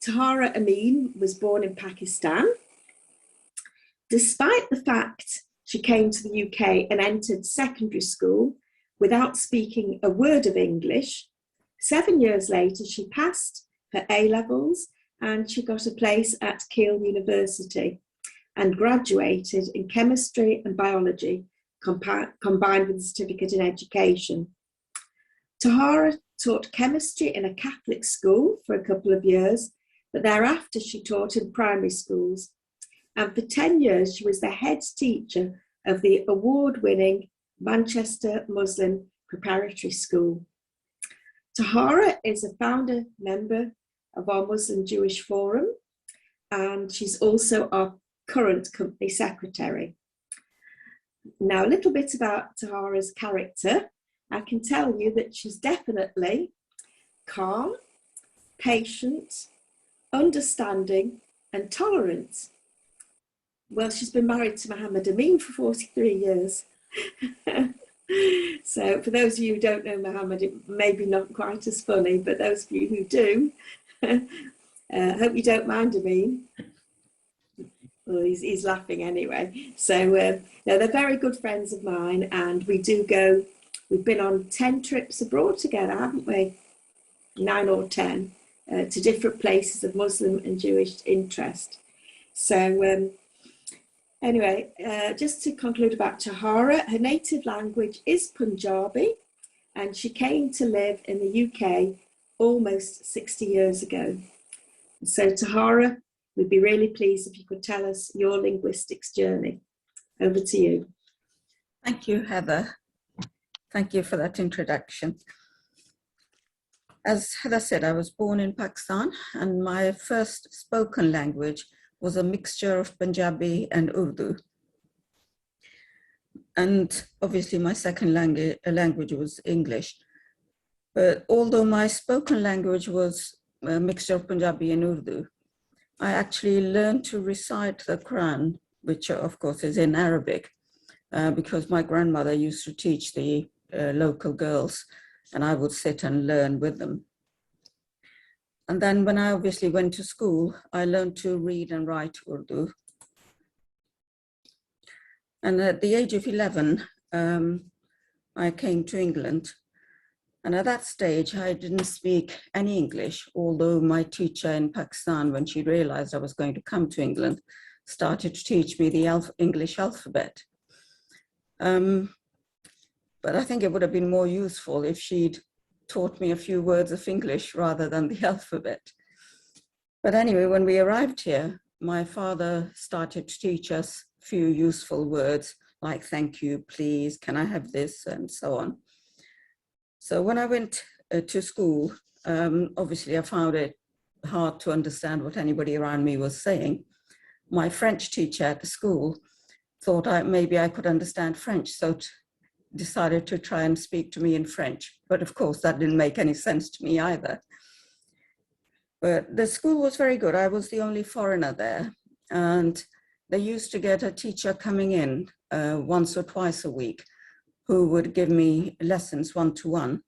Tahara Amin was born in Pakistan. Despite the fact she came to the UK and entered secondary school without speaking a word of English, 7 years later she passed her A-levels and she got a place at Cllr University and graduated in chemistry and biology, combined with a certificate in education. Tahara taught chemistry in a Catholic school for a couple of years, but thereafter she taught in primary schools. And for 10 years, she was the head teacher of the award-winning Manchester Muslim Preparatory School. Tahara is a founder member of our Muslim Jewish Forum, and she's also our current company secretary. Now, a little bit about Tahara's character. I can tell you that she's definitely calm, patient, understanding, and tolerant. Well, she's been married to Mohammed Amin for 43 years. So for those of you who don't know Mohammed, it may be not quite as funny, but those of you who do, hope you don't mind Amin. Well, he's laughing anyway. So no, they're very good friends of mine, and we've been on 10 trips abroad together, haven't we? 9 or 10, to different places of Muslim and Jewish interest. So anyway, just to conclude about Tahara, her native language is Punjabi, and she came to live in the UK almost 60 years ago. So Tahara, we'd be really pleased if you could tell us your linguistics journey. Over to you. Thank you, Heather. Thank you for that introduction. As Heather said, I was born in Pakistan, and my first spoken language was a mixture of Punjabi and Urdu. And obviously my second language was English. But although my spoken language was a mixture of Punjabi and Urdu, I actually learned to recite the Quran, which of course is in Arabic, because my grandmother used to teach the local girls, and I would sit and learn with them. And then when I obviously went to school, I learned to read and write Urdu. And at the age of 11, I came to England. And at that stage, I didn't speak any English, although my teacher in Pakistan, when she realized I was going to come to England, started to teach me the English alphabet. But I think it would have been more useful if she'd taught me a few words of English rather than the alphabet. But anyway, when we arrived here, my father started to teach us a few useful words like thank you, please, can I have this, and so on. So when I went to school, obviously I found it hard to understand what anybody around me was saying. My French teacher at the school thought maybe I could understand French, so decided to try and speak to me in French. But of course, that didn't make any sense to me either. But the school was very good. I was the only foreigner there. And they used to get a teacher coming in once or twice a week who would give me lessons one-to-one.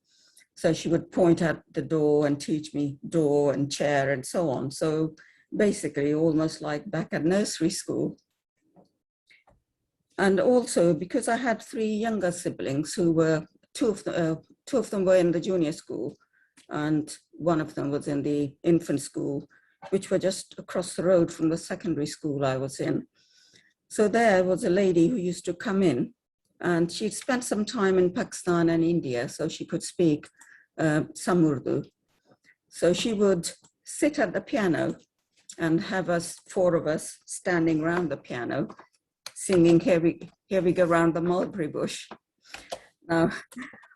So she would point at the door and teach me door and chair and so on. So basically almost like back at nursery school. And also because I had 3 younger siblings who were, two of them were in the junior school and one of them was in the infant school, which were just across the road from the secondary school I was in. So there was a lady who used to come in, and she'd spent some time in Pakistan and India, so she could speak some Urdu. So she would sit at the piano and have us, 4 of us, standing around the piano, singing Here We Go Round the Mulberry Bush. Now,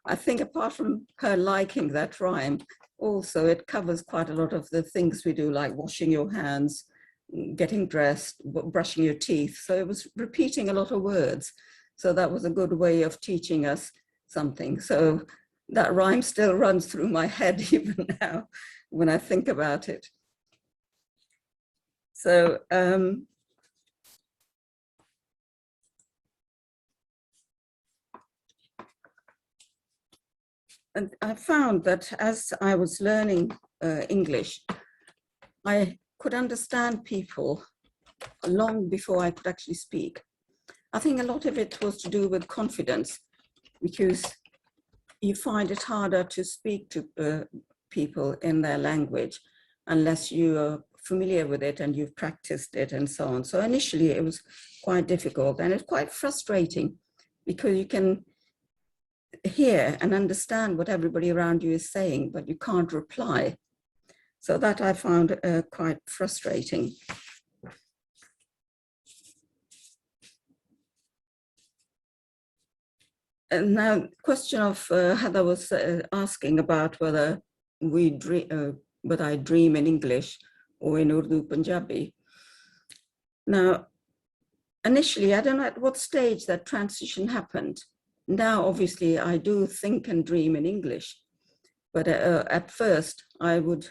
I think apart from her liking that rhyme, also it covers quite a lot of the things we do, like washing your hands, getting dressed, brushing your teeth. So it was repeating a lot of words. So that was a good way of teaching us something. So that rhyme still runs through my head even now when I think about it. So and I found that as I was learning English, I could understand people long before I could actually speak. I think a lot of it was to do with confidence, because you find it harder to speak to people in their language unless you are familiar with it and you've practiced it and so on. So initially it was quite difficult, and it's quite frustrating because you can hear and understand what everybody around you is saying, but you can't reply. So that I found quite frustrating. And now, question of Heather was asking about whether I dream in English or in Urdu Punjabi. Now, initially, I don't know at what stage that transition happened. Now, obviously, I do think and dream in English, but at first, I would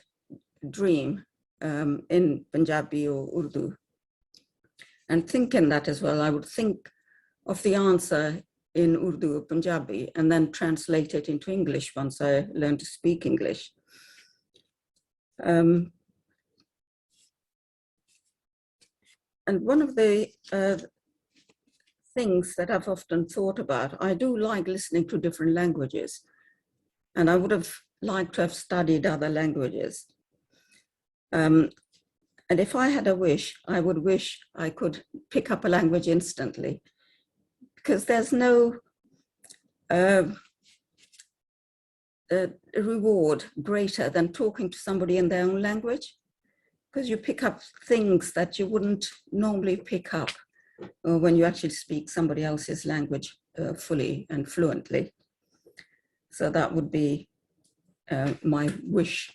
dream in Punjabi or Urdu. And thinking that as well, I would think of the answer in Urdu or Punjabi and then translate it into English once I learned to speak English. And one of the things that I've often thought about, I do like listening to different languages, and I would have liked to have studied other languages. And if I had a wish, I would wish I could pick up a language instantly, because there's no reward greater than talking to somebody in their own language, because you pick up things that you wouldn't normally pick up when you actually speak somebody else's language fully and fluently. So that would be my wish,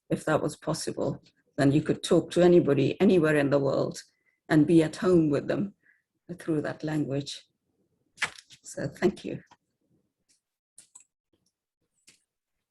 if that was possible. Then you could talk to anybody anywhere in the world and be at home with them through that language. So thank you.